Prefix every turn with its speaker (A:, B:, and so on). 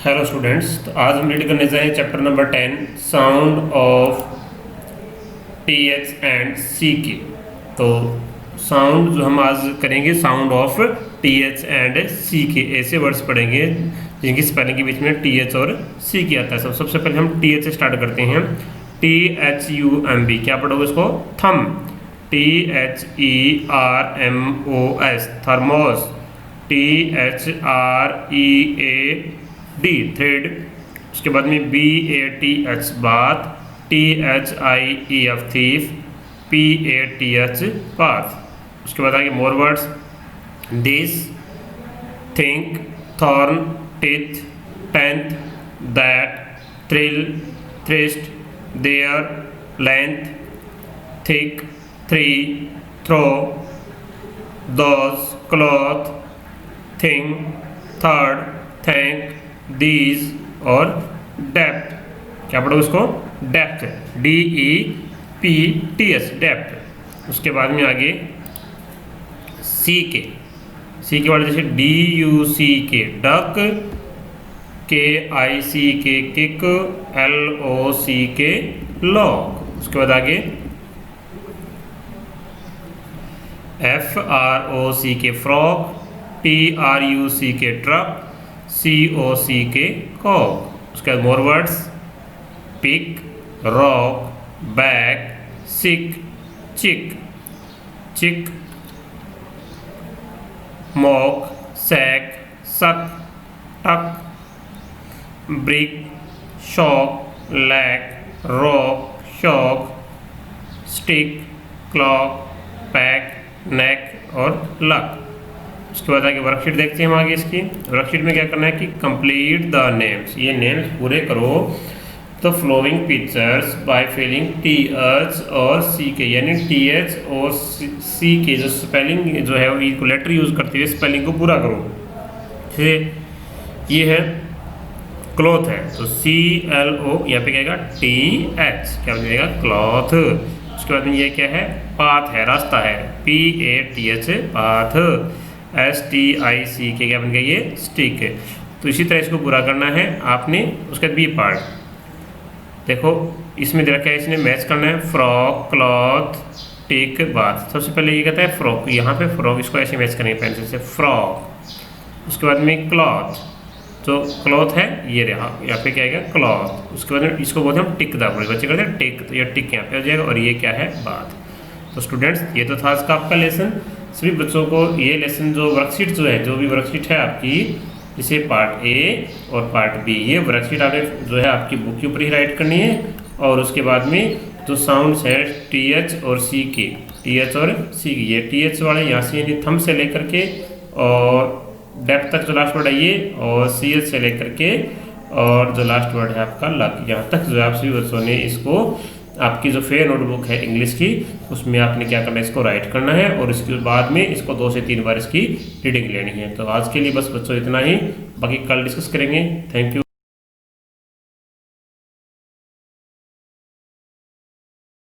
A: Hello students, तो आज हम रीड करने जाए chapter number 10 sound of T H and C K. तो साउंड जो हम आज करेंगे sound of T H and C K, ऐसे वर्ड्स पढ़ेंगे जिनकी स्पेलिंग के बीच में टी एच और सी के आता है। सबसे पहले हम टी एच से स्टार्ट करते हैं। THUMB, क्या पढ़ोगे इसको? Thumb. THERMOS, thermos. THREAD, thread. उसके बाद में BATH, bath. THIEF, thief. PATH, path. उसके बाद आगे more words, this, think, thorn, teeth, tenth, that, thrill, thirst, there, length, thick, three, throw, those, cloth, thing, third, thank, these और depth. क्या पढ़ो इसको? Depth, DEPTH, depth. उसके बाद में आगे सी के वर्ड जैसे DUCK, duck, KICK, kick, LOCK, lock. उसके बाद आगे FROCK, frock, TRUCK, truck, COCK, Kock. उसके बाद more words, pick, rock, back, sick, chick, chick, mock, sack, suck, tuck, brick, shock, lack, rock, shock, stick, clock, pack, neck और luck. उसके बाद आगे worksheet देखते हैं हम आगे इसकी। वर्कशीट में क्या करना है कि कंप्लीट द नेम्स, ये नेम्स पूरे करो the following pictures by filling TH और CK, यानी TH और CK जो स्पेलिंग जो है वो को लेटर यूज करते हुए स्पेलिंग को पूरा करो। जैसे ये है क्लॉथ है तो CLO, यहाँ पे क्या आएगा TH, क्या बन जाएगा? क्लॉथ। उसके बाद में ये क्या है? पाथ है, रास्ता है, PATH, पाथ। STICK, क्या बन गया? ये स्टिक है। तो इसी तरह इसको पूरा करना है आपने। उसके बाद बी पार्ट देखो, इसमें दे रखा है, इसने मैच करना है फ्रॉक, क्लॉथ, टिक, बाथ। सबसे पहले ये कहता है फ्रॉक, यहाँ पे फ्रॉक, इसको ऐसे मैच करेंगे पेंसिल से, फ्रॉक। उसके बाद में क्लॉथ, जो क्लॉथ है ये रहा, यहाँ पे क्या आएगा? क्लॉथ। उसके बाद में इसको बोलते हैं हम टिक द, बच्चे कहते हैं टिक, तो ये टिक यहाँ पे हो जाएगा और ये क्या है? बात। तो स्टूडेंट्स, ये तो था आज का आपका लेसन। सभी बच्चों को ये लेसन जो वर्कशीट जो है, जो भी वर्कशीट है आपकी, जैसे पार्ट A और पार्ट B, ये वर्कशीट आपने जो है आपकी बुक के ऊपर ही राइट करनी है। और उसके बाद में जो साउंड्स है TH और CK, TH और CK, ये TH वाले यहाँ से यानी थम से लेकर के और डेप्थ तक जो लास्ट वर्ड है ये, और CH से लेकर के और जो लास्ट वर्ड है आपका लक, यहाँ तक जो आप सभी बच्चों ने इसको आपकी जो फेयर नोटबुक है इंग्लिश की, उसमें आपने क्या करना है? इसको राइट करना है और इसके बाद में इसको 2 से 3 बार इसकी रीडिंग लेनी है। तो आज के लिए बस बच्चों इतना ही, बाकी कल डिस्कस करेंगे। Thank you.